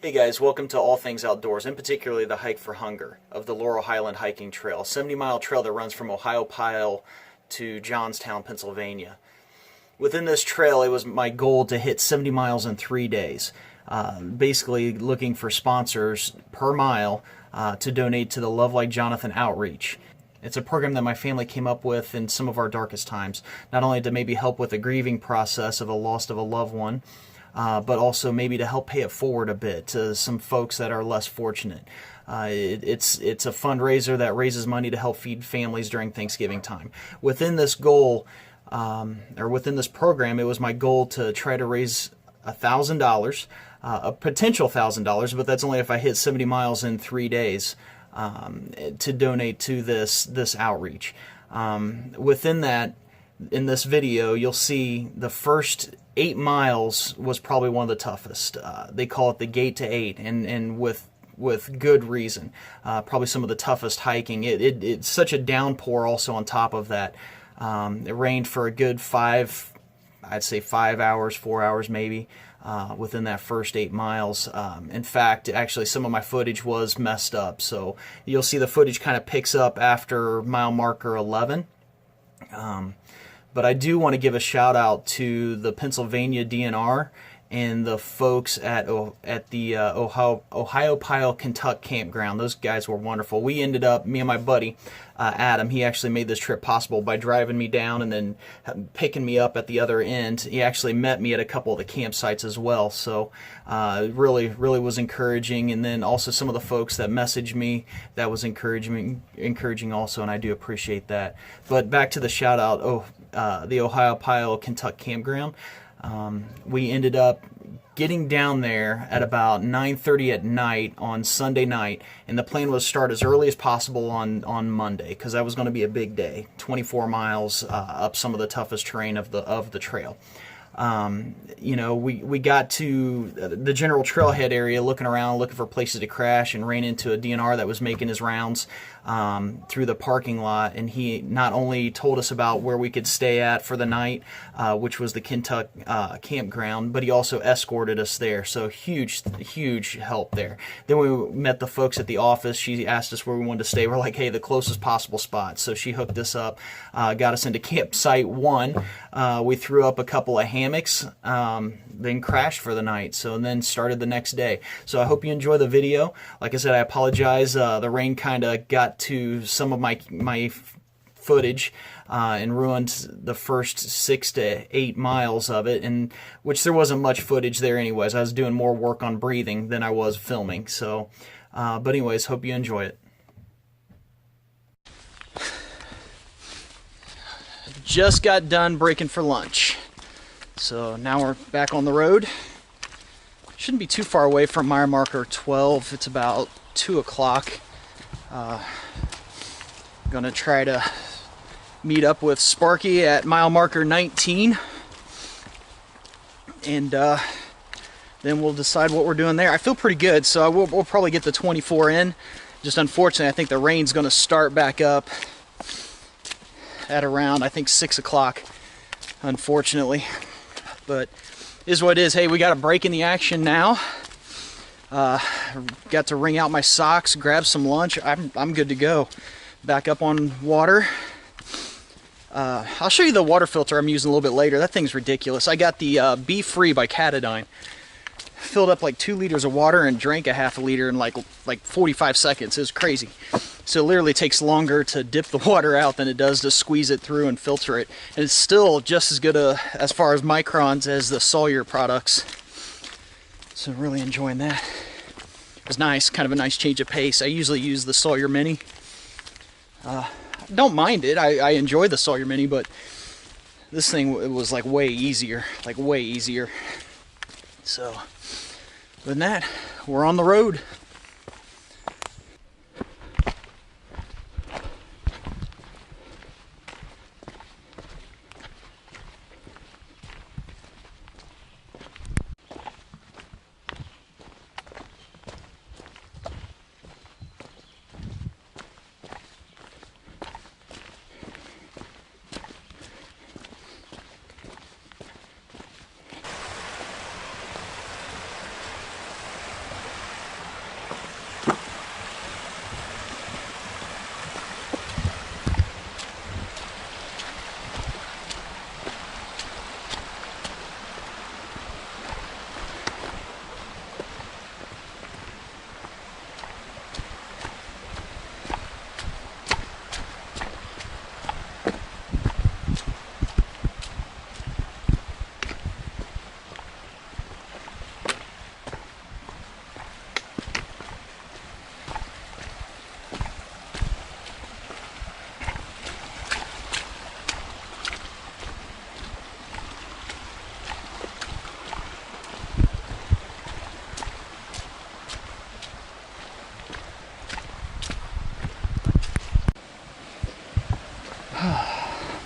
Hey guys, welcome to All Things Outdoors, and particularly the Hike for Hunger of the Laurel Highland Hiking Trail, a 70-mile trail that runs from Ohiopyle to Johnstown, Pennsylvania. Within this trail, it was my goal to hit 70 miles in 3 days, basically looking for sponsors per mile to donate to the Love Like Jonathon Outreach. It's a program that my family came up with in some of our darkest times, not only to maybe help with the grieving process of a loss of a loved one, but also maybe to help pay it forward a bit to some folks that are less fortunate. It's a fundraiser that raises money to help feed families during Thanksgiving time. Within this goal, or within this program, it was my goal to try to raise $1,000, a potential $1,000, but that's only if I hit 70 miles in 3 days, to donate to this outreach. Within that, in this video, you'll see the first 8 miles was probably one of the toughest. They call it the Gate to 8, and with good reason. Probably some of the toughest hiking. It's such a downpour also on top of that. It rained for a good 5 hours, 4 hours maybe, within that first 8 miles. In fact, actually some of my footage was messed up, so you'll see the footage kind of picks up after mile marker 11. But I do want to give a shout out to the Pennsylvania DNR and the folks at the Ohiopyle Kentucky campground. Those guys were wonderful. We ended up, me and my buddy Adam, he actually made this trip possible by driving me down and then picking me up at the other end. He actually met me at a couple of the campsites as well, so really was encouraging. And then also some of the folks that messaged me, that was encouraging also, and I do appreciate that. But back to the shout out, the Ohiopyle Kentucky campground. We ended up getting down there at about 9:30 at night on Sunday night, and the plan was to start as early as possible on Monday, because that was going to be a big day, 24 miles up some of the toughest terrain of the trail. We got to the general trailhead area, looking around, looking for places to crash, and ran into a DNR that was making his rounds through the parking lot. And he not only told us about where we could stay at for the night, which was the Kentucky campground, but he also escorted us there. So huge help there. Then we met the folks at the office. She asked us where we wanted to stay. We're like, hey, the closest possible spot. So she hooked us up, got us into campsite 1. We threw up a couple of hammocks, then crashed for the night, so then started the next day. So I hope you enjoy the video. Like I said, I apologize, the rain kind of got to some of my footage and ruined the first 6 to 8 miles of it, and which there wasn't much footage there anyways. I was doing more work on breathing than I was filming. So but anyways, hope you enjoy it. Just got done breaking for lunch, so now we're back on the road. Shouldn't be too far away from mile marker 12. It's about 2 o'clock. Gonna try to meet up with Sparky at mile marker 19, and then we'll decide what we're doing there. I feel pretty good, so we'll probably get the 24 in. Just unfortunately, I think the rain's gonna start back up at around, I think, 6 o'clock, unfortunately. But is what it is. Hey, we got a break in the action now. Got to wring out my socks, grab some lunch. I'm good to go. Back up on water. I'll show you the water filter I'm using a little bit later. That thing's ridiculous. I got the Be Free by Catadine. Filled up like 2 liters of water and drank a half a liter in like 45 seconds. It was crazy. So it literally takes longer to dip the water out than it does to squeeze it through and filter it. And it's still just as good as far as microns as the Sawyer products. So really enjoying that. It was nice, kind of a nice change of pace. I usually use the Sawyer Mini. Don't mind it. I enjoy the Sawyer Mini, but this thing was like way easier. So, other than that, we're on the road.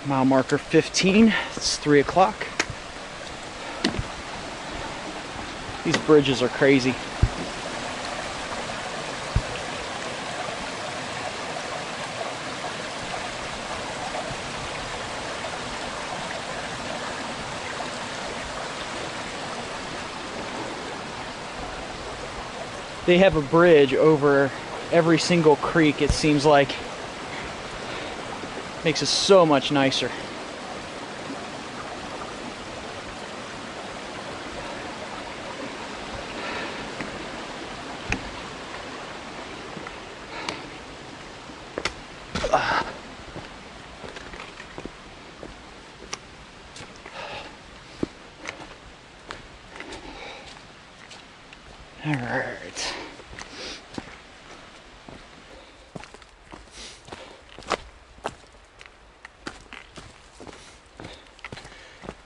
Mile marker 15, it's 3 o'clock. These bridges are crazy. They have a bridge over every single creek, it seems like. Makes it so much nicer. All right.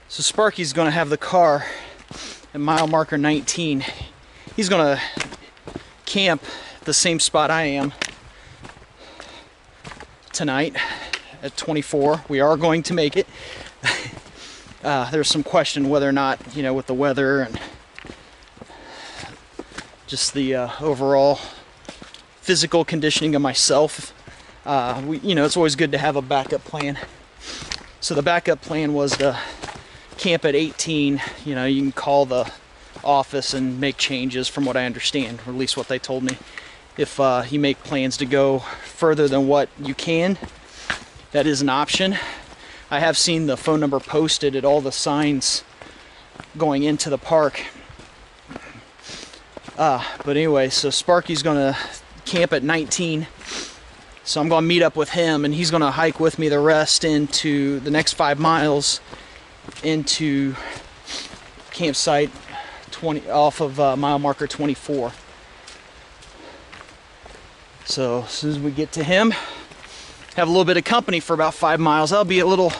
So Sparky's going to have the car at mile marker 19. He's going to camp the same spot I am tonight at 24. We are going to make it. There's some question whether or not, with the weather and just the overall physical conditioning of myself. It's always good to have a backup plan. So the backup plan was to camp at 18. You can call the office and make changes from what I understand, or at least what they told me. If you make plans to go further than what you can, that is an option. I have seen the phone number posted at all the signs going into the park. But anyway, so Sparky's gonna camp at 19. So I'm gonna meet up with him, and he's gonna hike with me the rest into the next 5 miles into campsite 20 off of mile marker 24. So as soon as we get to him, have a little bit of company for about 5 miles. That'll be a little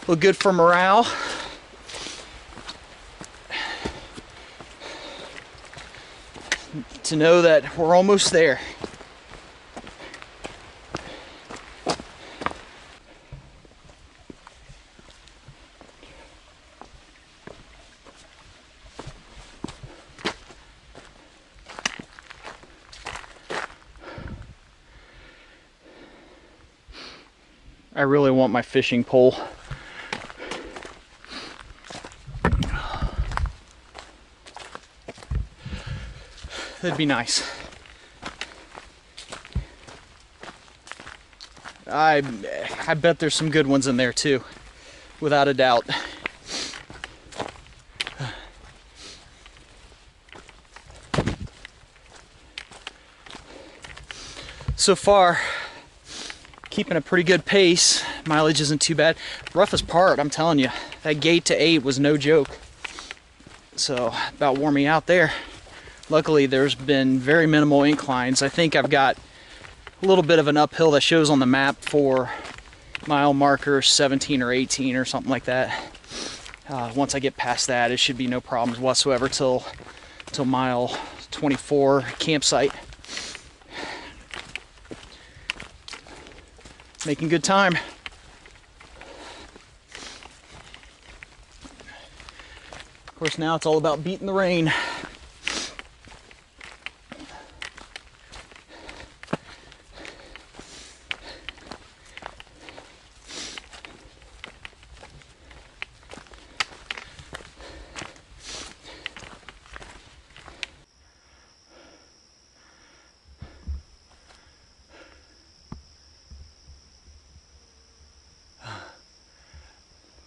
good for morale. To know that we're almost there. I really want my fishing pole. That'd be nice. I bet there's some good ones in there too, without a doubt. So far, keeping a pretty good pace. Mileage isn't too bad. Roughest part, I'm telling you, that gate to 8 was no joke. So about wore me out there. Luckily, there's been very minimal inclines. I think I've got a little bit of an uphill that shows on the map for mile marker 17 or 18 or something like that. Once I get past that, it should be no problems whatsoever till mile 24 campsite. Making good time. Of course, now it's all about beating the rain.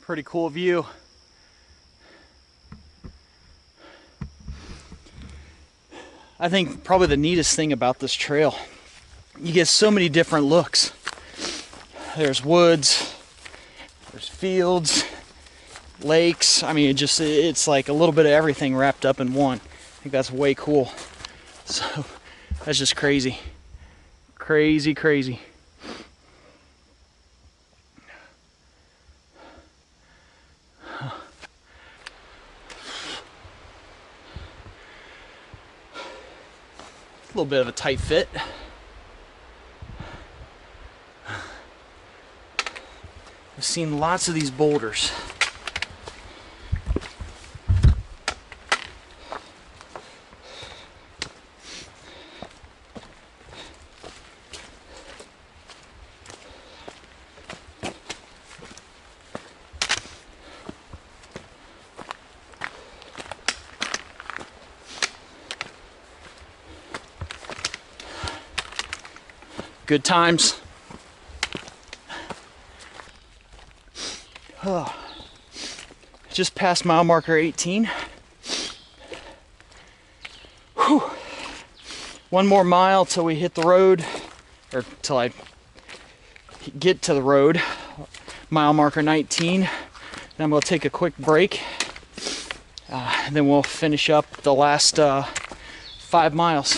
Pretty cool view. I think probably the neatest thing about this trail, you get so many different looks. There's woods, there's fields, lakes. I mean, it's like a little bit of everything wrapped up in one. I think that's way cool. So that's just crazy. Crazy, crazy. A little bit of a tight fit. seen lots of these boulders. Good times. Oh, just past mile marker 18. Whew. One more mile till we hit the road, or till I get to the road. Mile marker 19. Then I'm going to take a quick break. And then we'll finish up the last 5 miles.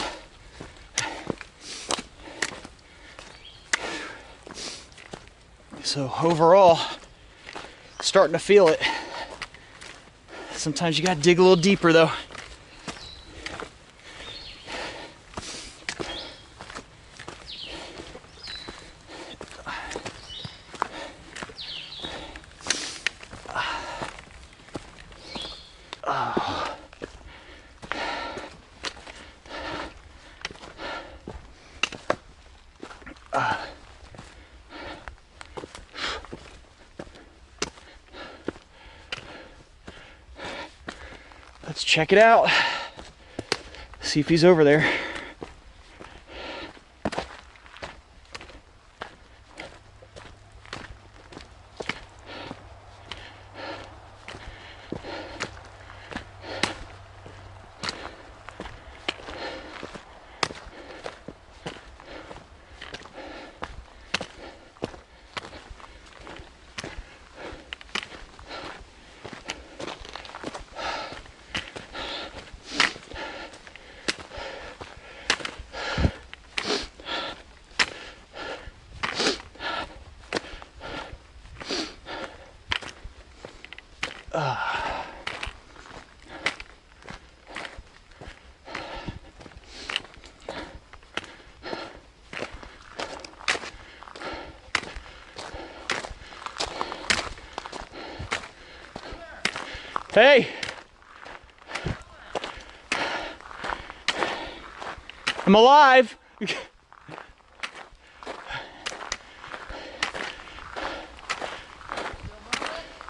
So overall, starting to feel it. Sometimes you gotta dig a little deeper though. Let's check it out. See if he's over there. Hey! I'm alive!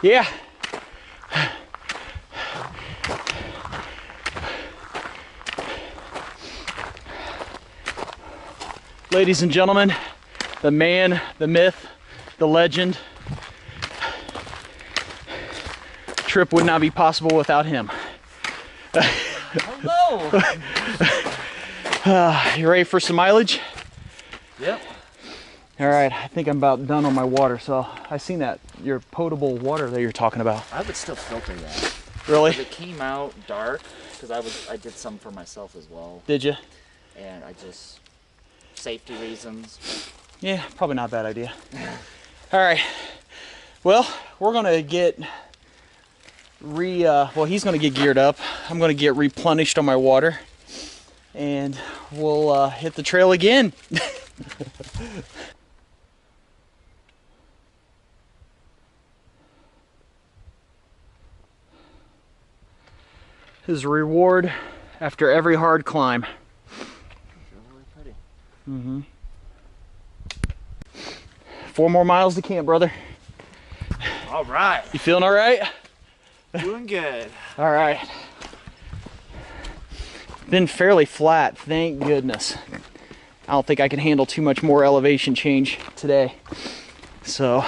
Yeah. Ladies and gentlemen, the man, the myth, the legend. Trip would not be possible without him. Hello! You ready for some mileage? Yep. All right, I think I'm about done on my water. So I seen that, your potable water that you're talking about. I would still filter that. Really? It came out dark because I did some for myself as well, Did you? and I just safety reasons. Yeah, probably not a bad idea. All right. Well, we're gonna get well, he's gonna get geared up. I'm gonna get replenished on my water, and we'll hit the trail again. His reward after every hard climb. Really pretty. Mm-hmm. 4 more miles to camp, brother. All right. You feeling all right? Doing good. All right. Been fairly flat, thank goodness. I don't think I can handle too much more elevation change today. So,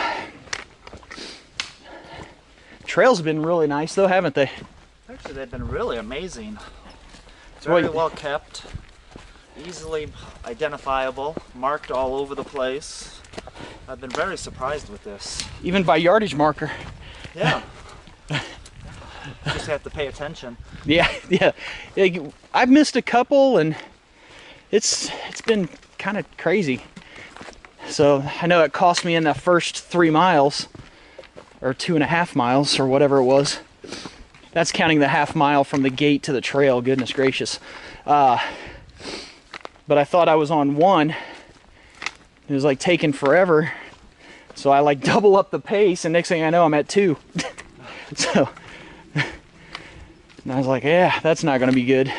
trails have been really nice though, haven't they? Actually, they've been really amazing. So what- Very well kept, easily identifiable, marked all over the place. I've been very surprised with this. Even by yardage marker. Yeah. Just have to pay attention. Yeah, yeah. I've missed a couple and it's been kind of crazy. So I know it cost me in that first 3 miles, or 2.5 miles, or whatever it was. That's counting the half mile from the gate to the trail, goodness gracious. But I thought I was on one. It was like taking forever. So I like double up the pace, and next thing I know, I'm at 2. So, and I was like, yeah, that's not gonna be good.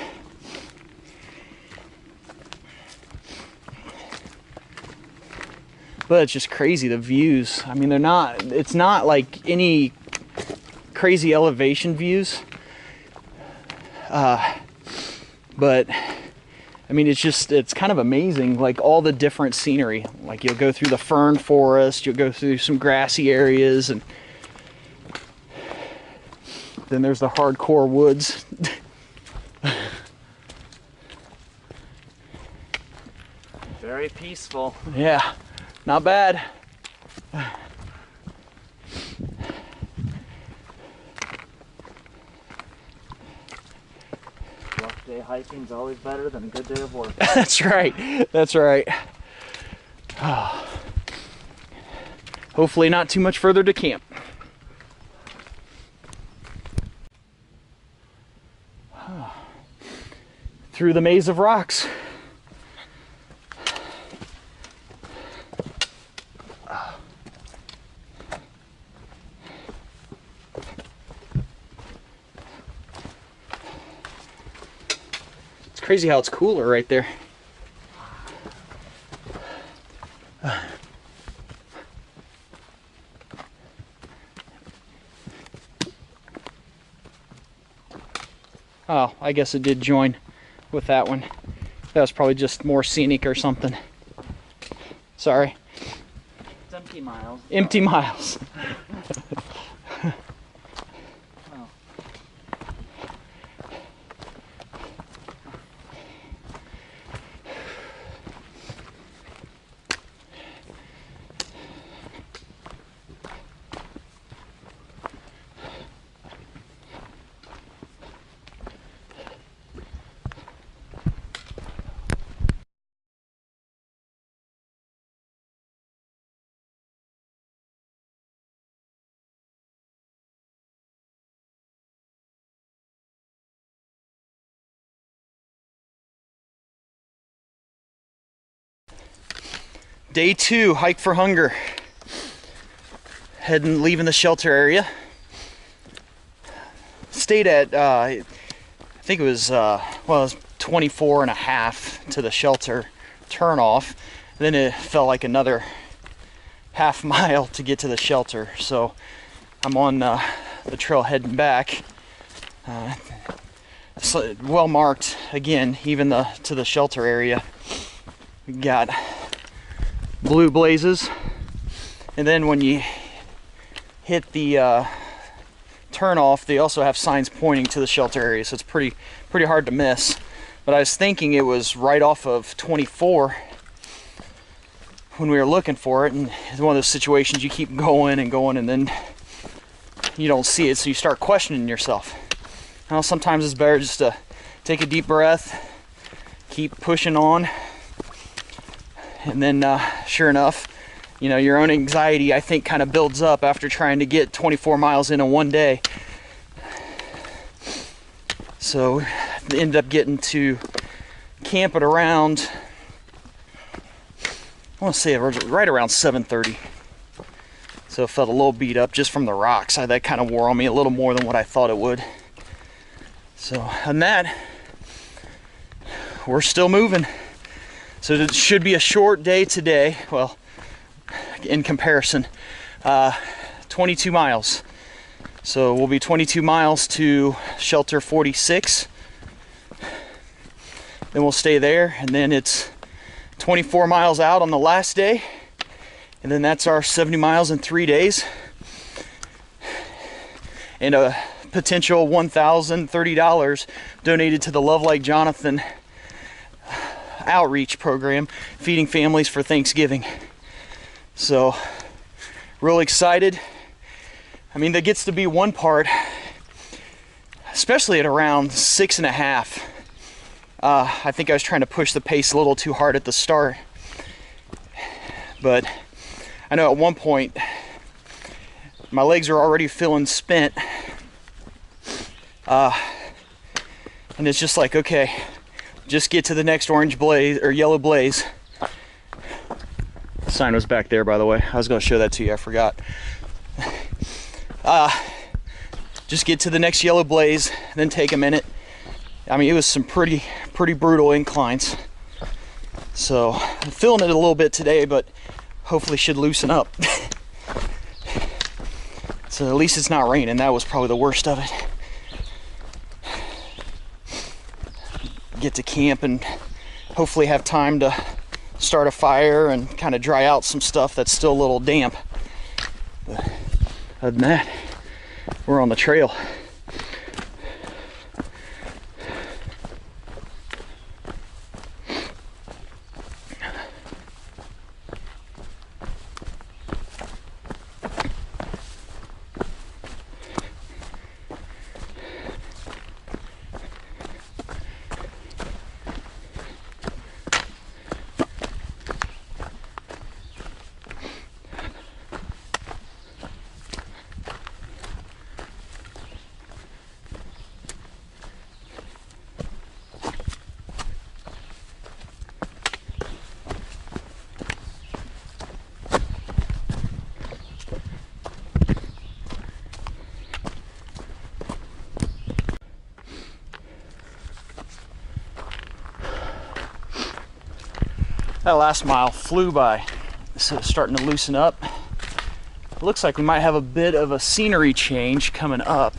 But it's just crazy, the views. I mean, it's not like any crazy elevation views. But I mean, it's kind of amazing, like all the different scenery. Like you'll go through the fern forest, you'll go through some grassy areas, and then there's the hardcore woods. Very peaceful. Yeah, not bad. Rough day hiking's always better than a good day of work. That's right. That's right. Oh. Hopefully not too much further to camp. Through the maze of rocks. It's crazy how it's cooler right there. Oh, I guess it did join with that one. That was probably just more scenic or something. Sorry. It's empty miles. Empty miles. Oh. Day 2, hike for hunger. Leaving the shelter area. Stayed at, I think it was, well, it was 24 and a half to the shelter turnoff. Then it felt like another half mile to get to the shelter. So I'm on the trail heading back. So well marked again, even to the shelter area. We got blue blazes, and then when you hit the turn off, they also have signs pointing to the shelter area, so it's pretty hard to miss. But I was thinking it was right off of 24 when we were looking for it, and it's one of those situations you keep going and going, and then you don't see it, so you start questioning yourself. Well, sometimes it's better just to take a deep breath, keep pushing on. And then, sure enough, you know, your own anxiety, I think, kind of builds up after trying to get 24 miles in one day. So, ended up getting to camp at around, I want to say right around 7:30. So, it felt a little beat up just from the rocks. That kind of wore on me a little more than what I thought it would. So, on that, we're still moving. So it should be a short day today. Well, in comparison, 22 miles. So we'll be 22 miles to shelter 46. Then we'll stay there, and then it's 24 miles out on the last day. And then that's our 70 miles in 3 days. And a potential $1,030 donated to the Love Like Jonathon Outreach program, feeding families for Thanksgiving. So, real excited. I mean, that gets to be one part, especially at around 6.5. I think I was trying to push the pace a little too hard at the start. But I know at one point, my legs are already feeling spent. And it's just like, okay, just get to the next orange blaze or yellow blaze. sign was back there, by the way. I was going to show that to you. I forgot. Just get to the next yellow blaze, then take a minute. I mean, it was some pretty brutal inclines. So I'm feeling it a little bit today, but hopefully should loosen up. So at least it's not raining. That was probably the worst of it. Get to camp and hopefully have time to start a fire and kind of dry out some stuff that's still a little damp. But other than that, we're on the trail. That last mile flew by, so it's starting to loosen up. It looks like we might have a bit of a scenery change coming up.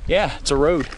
Yeah, it's a road.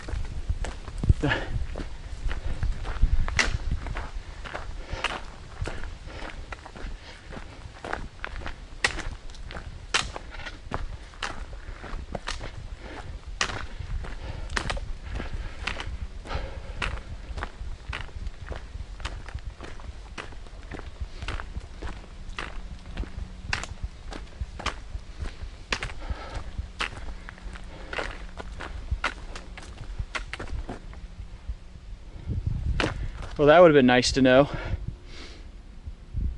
Well, that would have been nice to know.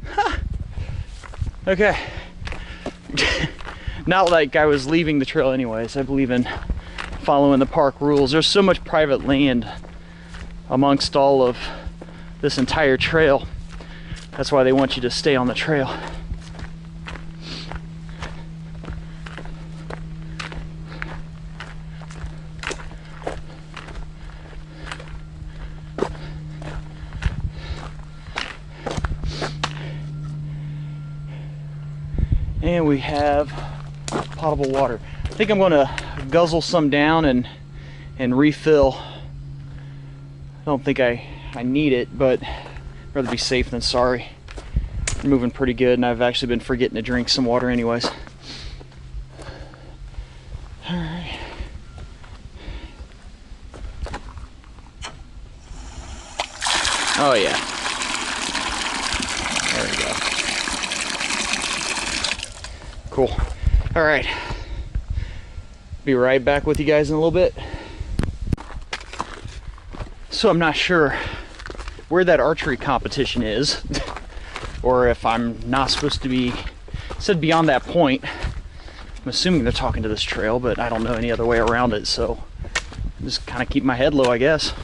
Huh. Okay. Not like I was leaving the trail anyways. I believe in following the park rules. There's so much private land amongst all of this entire trail. That's why they want you to stay on the trail. And we have potable water. I think I'm gonna guzzle some down and refill. I don't think I need it, but I'd rather be safe than sorry. I'm moving pretty good, and I've actually been forgetting to drink some water anyways. All right. Oh yeah. There we go. Cool. All right. Be right back with you guys in a little bit. So I'm not sure where that archery competition is, or if I'm not supposed to be. It said beyond that point. I'm assuming they're talking to this trail, but I don't know any other way around it, so just kind of keep my head low, I guess.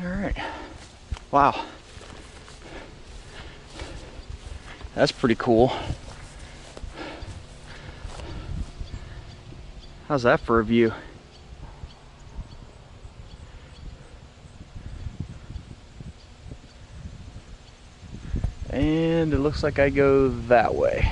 All right. Wow. That's pretty cool. How's that for a view? And it looks like I go that way.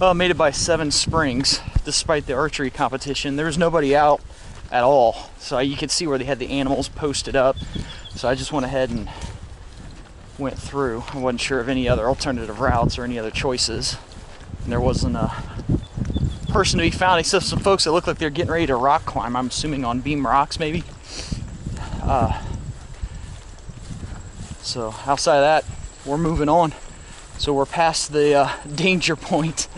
Well, made it by 7 springs, despite the archery competition. There was nobody out at all, so you could see where they had the animals posted up. So I just went ahead and went through. I wasn't sure of any other alternative routes or any other choices. And there wasn't a person to be found except some folks that looked like they're getting ready to rock climb. I'm assuming on beam rocks, maybe. So outside of that, we're moving on. So we're past the danger point.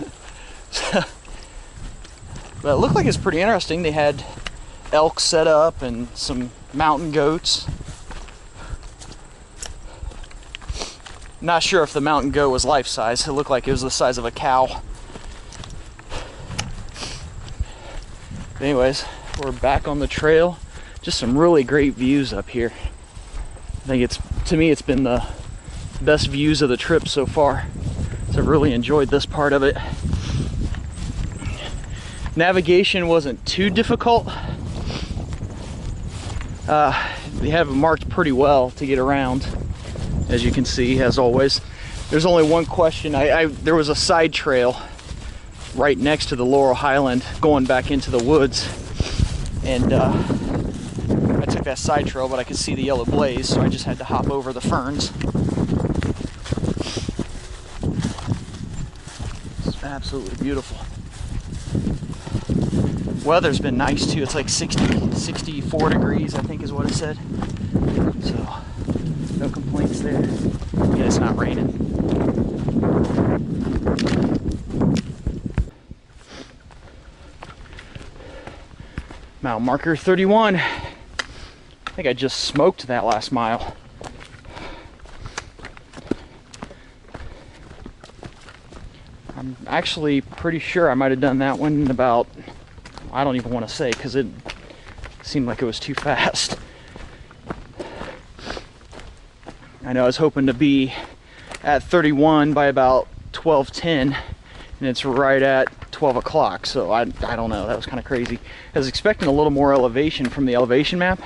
But it looked like it's pretty interesting. They had elk set up and some mountain goats. Not sure if the mountain goat was life size. It looked like it was the size of a cow. But anyways, we're back on the trail. Just some really great views up here. I think to me it's been the best views of the trip so far. So I've really enjoyed this part of it. Navigation wasn't too difficult. They have it marked pretty well to get around, as you can see, as always. There's only one question. There was a side trail right next to the Laurel Highland going back into the woods, and I took that side trail, but I could see the yellow blaze, so I just had to hop over the ferns. It's absolutely beautiful. Weather's been nice too. It's like 64 degrees, I think is what it said. So no complaints there. Yeah, it's not raining. Mile marker 31. I think I just smoked that last mile. I'm actually pretty sure I might have done that one in about, I don't even want to say, because it seemed like it was too fast. I know I was hoping to be at 31 by about 12:10, and it's right at 12 o'clock, so I don't know, that was kind of crazy. I was expecting a little more elevation from the elevation map.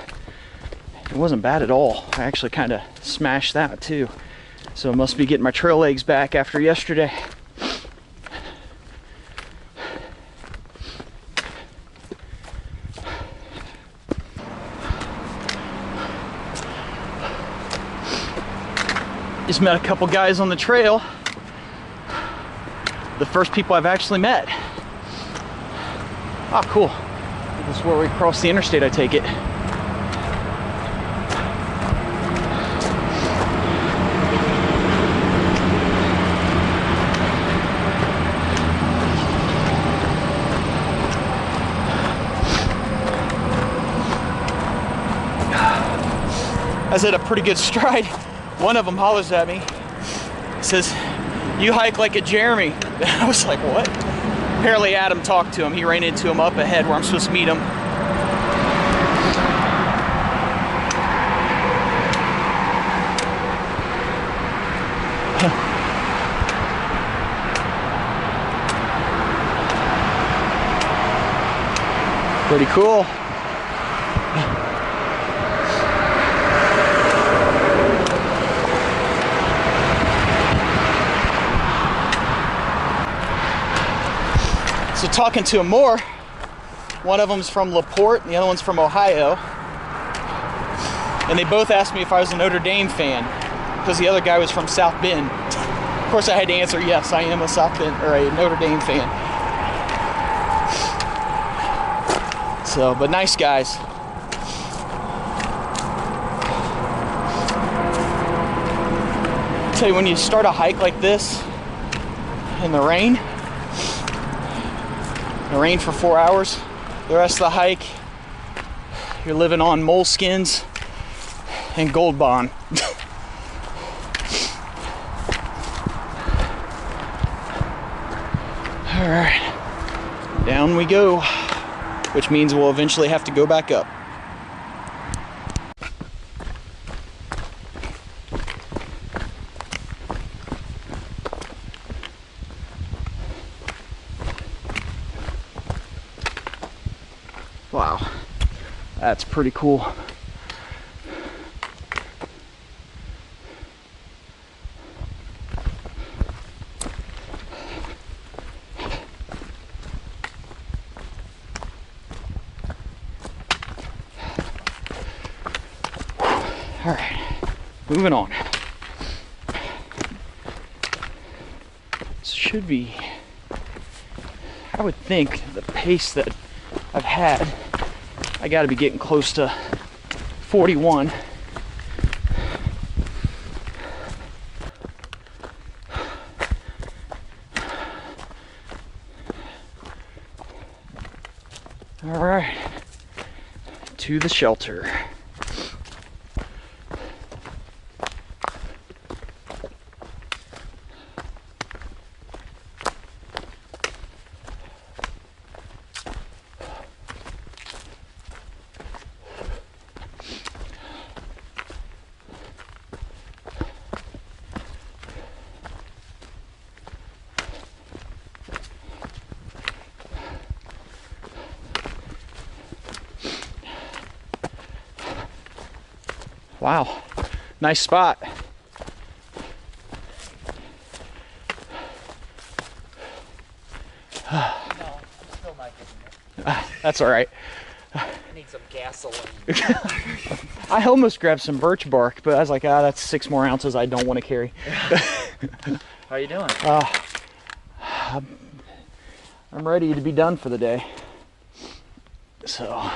It wasn't bad at all. I actually kind of smashed that too. So I must be getting my trail legs back after yesterday. Just met a couple guys on the trail. The first people I've actually met. Oh, cool. This is where we cross the interstate, I take it. I was at a pretty good stride. One of them hollers at me. He says, "You hike like a Jeremy." I was like, what? Apparently Adam talked to him. He ran into him up ahead where I'm supposed to meet him. Pretty cool. talking to them more. One of them's from LaPorte, and the other one's from Ohio. And they both asked me if I was a Notre Dame fan, because the other guy was from South Bend. Of course, I had to answer yes, I am a South Bend or a Notre Dame fan. So, but nice guys. Tell you, when you start a hike like this in the rain for 4 hours, the rest of the hike you're living on moleskins and Gold Bond. All right, down we go, which means we'll eventually have to go back up. Wow, that's pretty cool. All right, moving on. This should be, I would think, the pace that I've had. I got to be getting close to 41. All right, to the shelter. Wow, nice spot. No, I'm still not getting it. That's all right. I need some gasoline. I almost grabbed some birch bark, but I was like, that's 6 more ounces I don't want to carry. How you doing? I'm ready to be done for the day. So,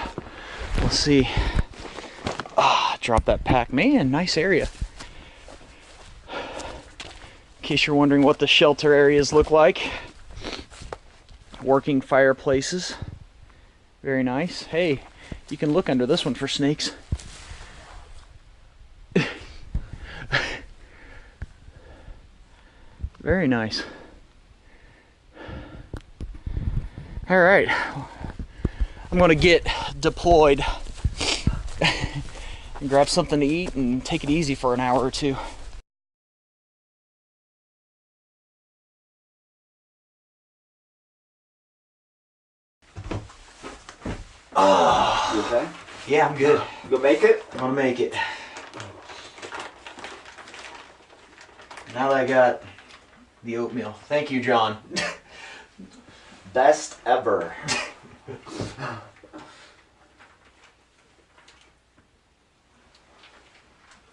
we'll see. Drop that pack. Man, nice area. In case you're wondering what the shelter areas look like. Working fireplaces. Very nice. Hey, you can look under this one for snakes. Very nice. All right. I'm going to get deployed and grab something to eat and take it easy for an hour or two. Oh, You okay? yeah, I'm good. You gonna make it? I'm gonna make it. Now that I got the oatmeal. Thank you, John. Best ever.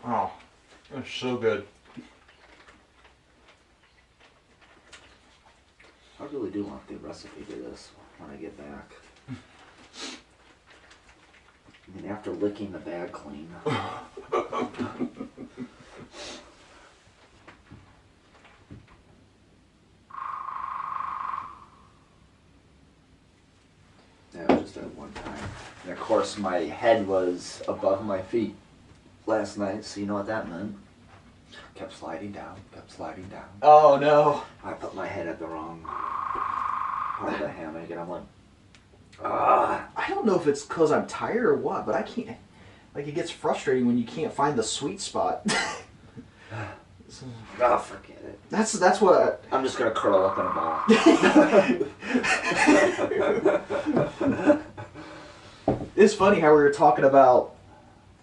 Oh, that's so good. I really do want the recipe to this when I get back. I mean, after licking the bag clean. Yeah, it was just that one time. And of course, my head was above my feet last night, so you know what that meant. Kept sliding down, kept sliding down. Oh no. I put my head at the wrong part of the hammock, and I'm like, ah. I don't know if it's because I'm tired or what, but I can't. Like, it gets frustrating when you can't find the sweet spot. Oh, forget it. That's what. I'm just gonna curl up in a ball. It's funny how we were talking about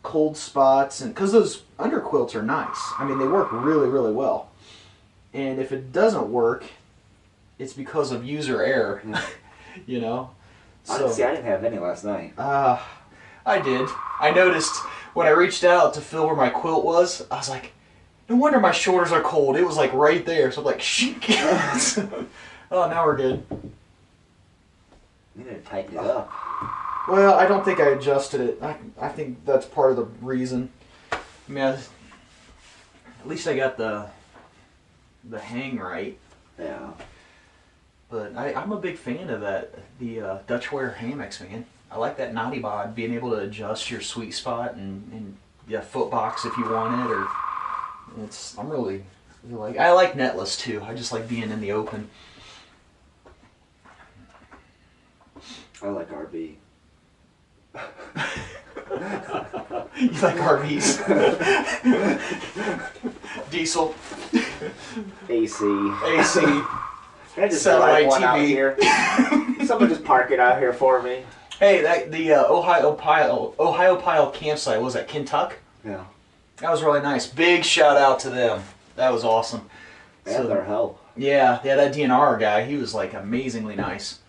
cold spots, and because those underquilts are nice. I mean, they work really, really well. And if it doesn't work, it's because of user error. you know. I didn't have any last night. I did. I noticed when I reached out to feel where my quilt was, I was like, no wonder my shoulders are cold. It was like right there. So I'm like, shit. Oh, now we're good. You need to tighten it up. Well, I don't think I adjusted it. I think that's part of the reason. I mean, at least I got the hang right. Yeah. But I'm a big fan of the Dutch wear hammocks, man. I like that knotty bod, being able to adjust your sweet spot and foot box if you want it, or I'm really like, I like netless too. I just like being in the open. I like RV. You like RVs? Diesel. AC. AC. I just Satellite drive one out TV. here. Someone just park it out here for me. Hey, the Ohio Pile campsite, was that Kentucky? Yeah. That was really nice. Big shout out to them. That was awesome. And their help. Yeah, that DNR guy, he was like amazingly nice.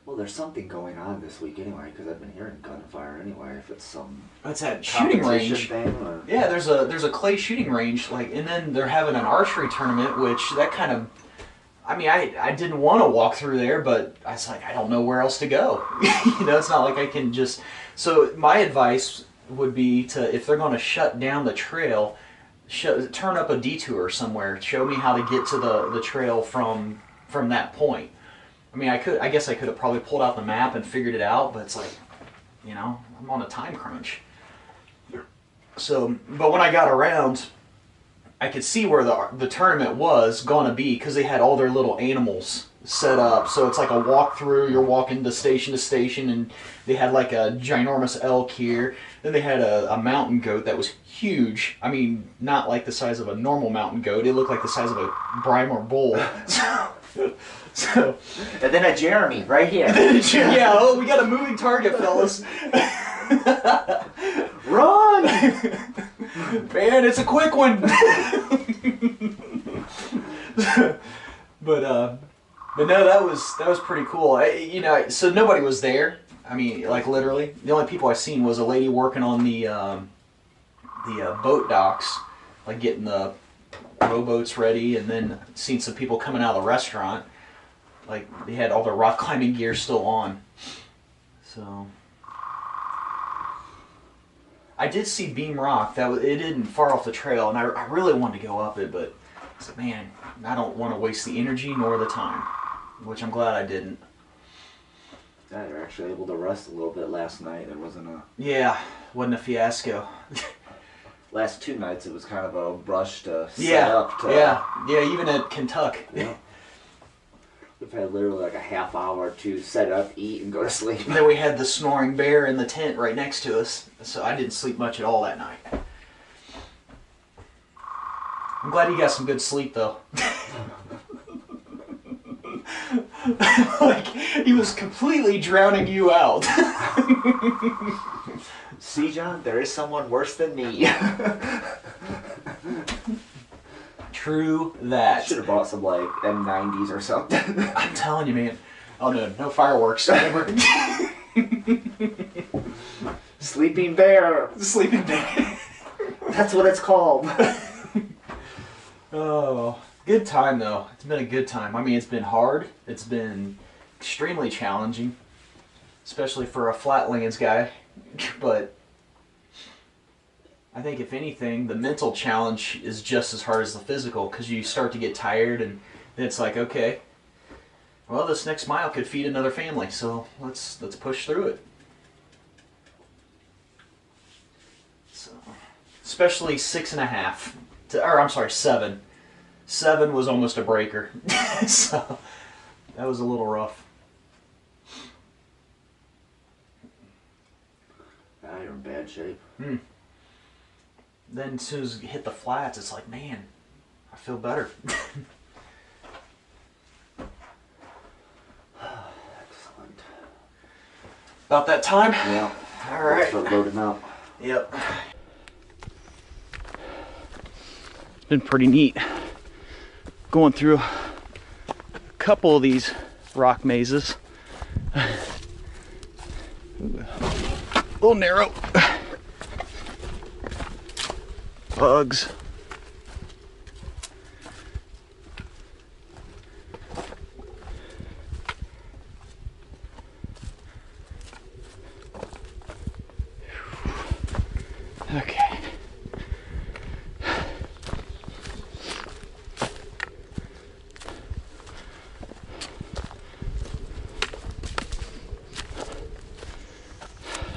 Well, there's something going on this week anyway, because I've been hearing gunfire anyway. If it's some That's that shooting competition range. thing, or... Yeah, there's a clay shooting range, like, and then they're having an archery tournament, which that kind of, I mean, I didn't want to walk through there, but I was like, I don't know where else to go. You know, it's not like I can just. So my advice would be to, if they're going to shut down the trail, turn up a detour somewhere. Show me how to get to the trail from that point. I mean, I guess I could have probably pulled out the map and figured it out, but it's like, you know, I'm on a time crunch. So, but when I got around, I could see where the tournament was gonna be, because they had all their little animals set up. So it's like a walkthrough. You're walking to station, and they had like a ginormous elk here. Then they had a mountain goat that was huge. I mean, not like the size of a normal mountain goat. It looked like the size of a Brymer bull. So, and then a Jeremy right here. Yeah, oh, we got a moving target, fellas. Run! Man, it's a quick one. But no, that was pretty cool. You know, so nobody was there. I mean, like literally, the only people I seen was a lady working on the boat docks, like getting the rowboats ready, and then seen some people coming out of the restaurant. Like, they had all their rock climbing gear still on. So, I did see Beam Rock. It isn't far off the trail, and I really wanted to go up it, but I said, man, I don't want to waste the energy nor the time, which I'm glad I didn't. Yeah, you're actually able to rest a little bit last night. There wasn't wasn't a fiasco. Last 2 nights it was kind of a rush to set up. Yeah, even at Kentucky. Yeah. We've had literally like a half hour to set up, eat, and go to sleep. And then we had the snoring bear in the tent right next to us, so I didn't sleep much at all that night. I'm glad you got some good sleep, though. Like, he was completely drowning you out. See, John, there is someone worse than me. True that. Should have bought some like M90s or something. I'm telling you, man. Oh no fireworks. Sleeping bear. Sleeping bear. That's what it's called. Oh, good time though. It's been a good time. I mean, it's been hard. It's been extremely challenging, especially for a flatlands guy. But I think if anything, the mental challenge is just as hard as the physical, because you start to get tired, and it's like, okay, well, this next mile could feed another family, so let's push through it. So, especially 6.5, or I'm sorry, 7. 7 was almost a breaker, so that was a little rough. Ah, you're in bad shape. Then as soon as you hit the flats, it's like, man, I feel better. Excellent. About that time? Yeah. All right. Start loading up. Yep. been pretty neat going through a couple of these rock mazes. A little narrow. Bugs. Okay.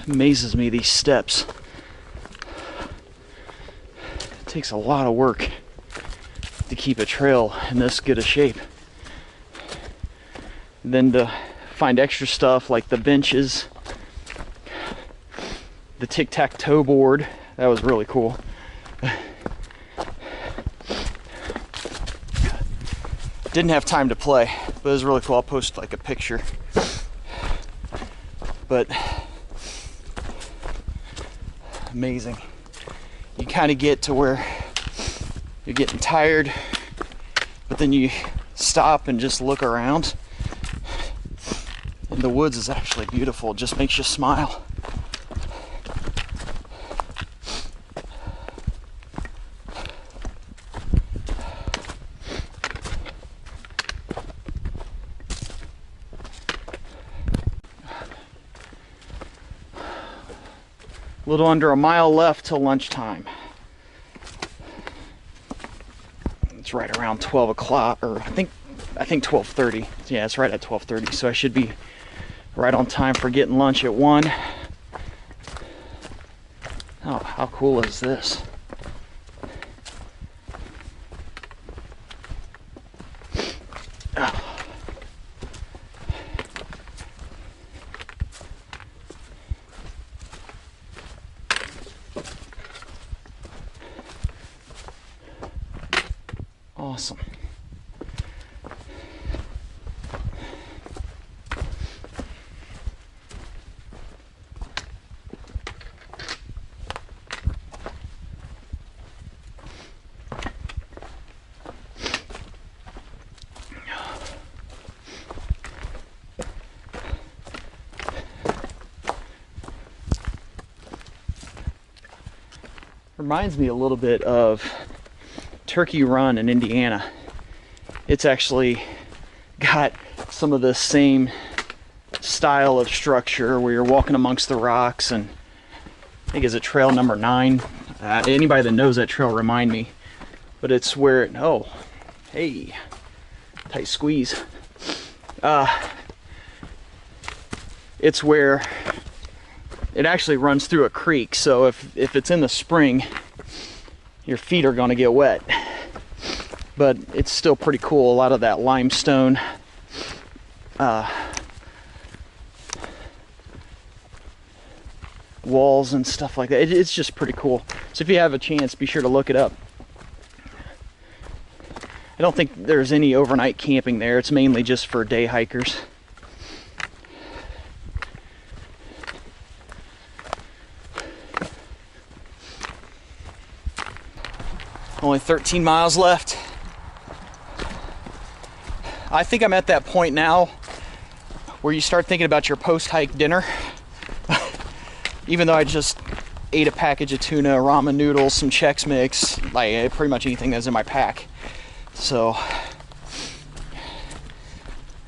Amazes me, these steps. It takes a lot of work to keep a trail in this good a shape. And then to find extra stuff like the benches, the tic-tac-toe board, that was really cool. Didn't have time to play, but it was really cool. I'll post like a picture. But amazing. You kind of get to where you're getting tired, but then you stop and just look around. And the woods is actually beautiful. It just makes you smile. A little under a mile left till lunchtime. It's right around 12 o'clock, or I think 12:30. Yeah, it's right at 12:30, so I should be right on time for getting lunch at 1. Oh, how cool is this? Oh. Awesome. Reminds me a little bit of Turkey Run in Indiana. It's actually got some of the same style of structure where you're walking amongst the rocks, and I think it's a trail number 9. Anybody that knows that trail, remind me. But it's where, oh, hey, tight squeeze. It's where it actually runs through a creek, so if it's in the spring, your feet are gonna get wet. But it's still pretty cool. A lot of that limestone walls and stuff like that. It's just pretty cool. So if you have a chance, be sure to look it up. I don't think there's any overnight camping there. It's mainly just for day hikers. Only 13 miles left. I think I'm at that point now where you start thinking about your post-hike dinner. Even though I just ate a package of tuna, ramen noodles, some Chex Mix, like pretty much anything that's in my pack. So,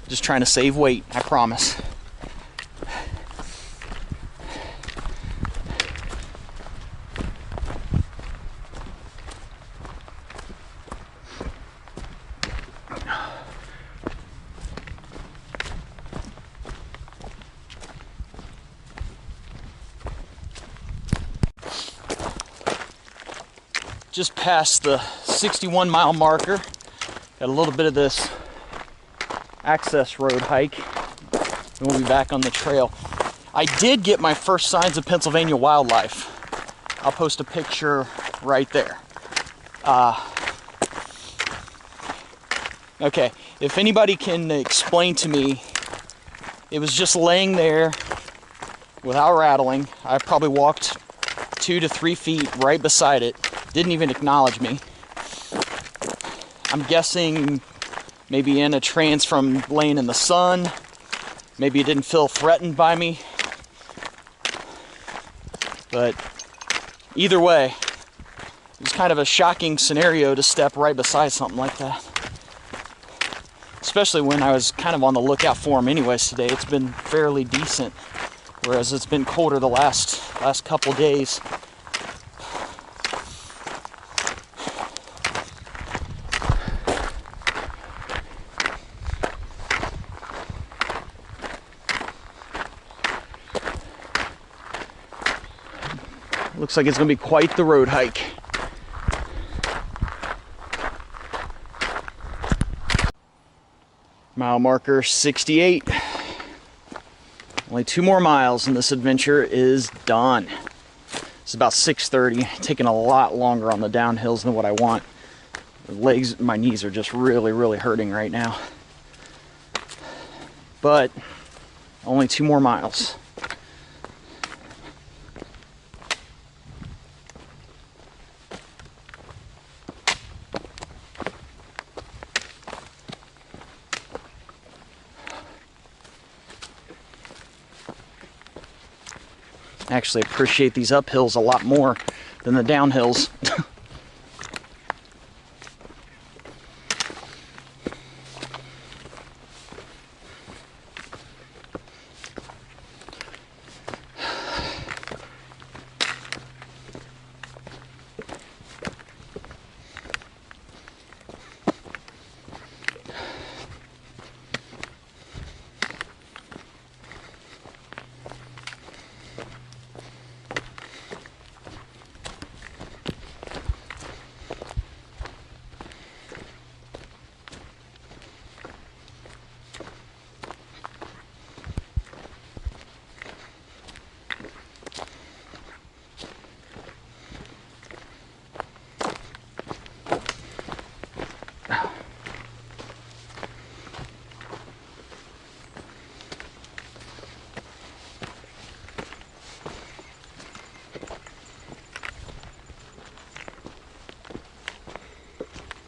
just trying to save weight, I promise. Just past the 61 mile marker. Got a little bit of this access road hike, and we'll be back on the trail. I did get my first signs of Pennsylvania wildlife. I'll post a picture right there. Okay, if anybody can explain to me, it was just laying there without rattling. I probably walked 2 to 3 feet right beside it. Didn't even acknowledge me. I'm guessing maybe in a trance from laying in the sun. Maybe it didn't feel threatened by me. But either way, it's kind of a shocking scenario to step right beside something like that. Especially when I was kind of on the lookout for them anyways today. It's been fairly decent, whereas it's been colder the last couple days. Looks like it's going to be quite the road hike. Mile marker 68. Only 2 more miles and this adventure is done. It's about 6:30, taking a lot longer on the downhills than what I want. My knees are just really hurting right now. But only 2 more miles. I actually appreciate these uphills a lot more than the downhills.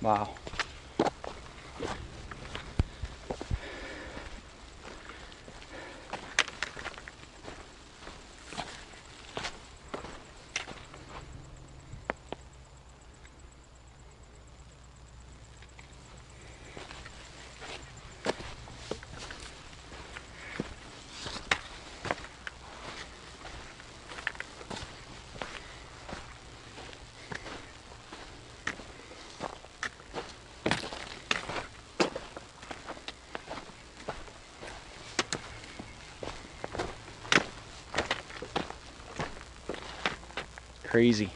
Wow. Crazy.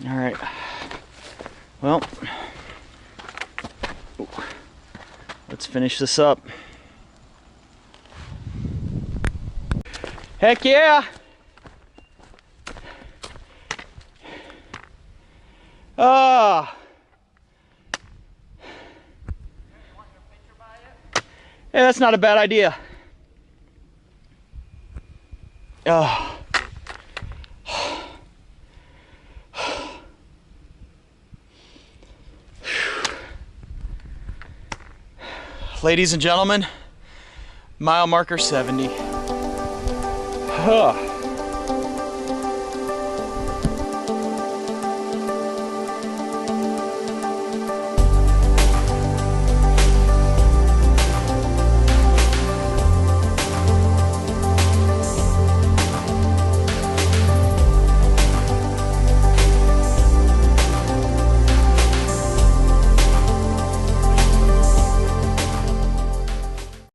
All right. Well, let's finish this up. Heck yeah! Ah! Yeah, that's not a bad idea. Oh. Ladies and gentlemen, mile marker 70. Huh.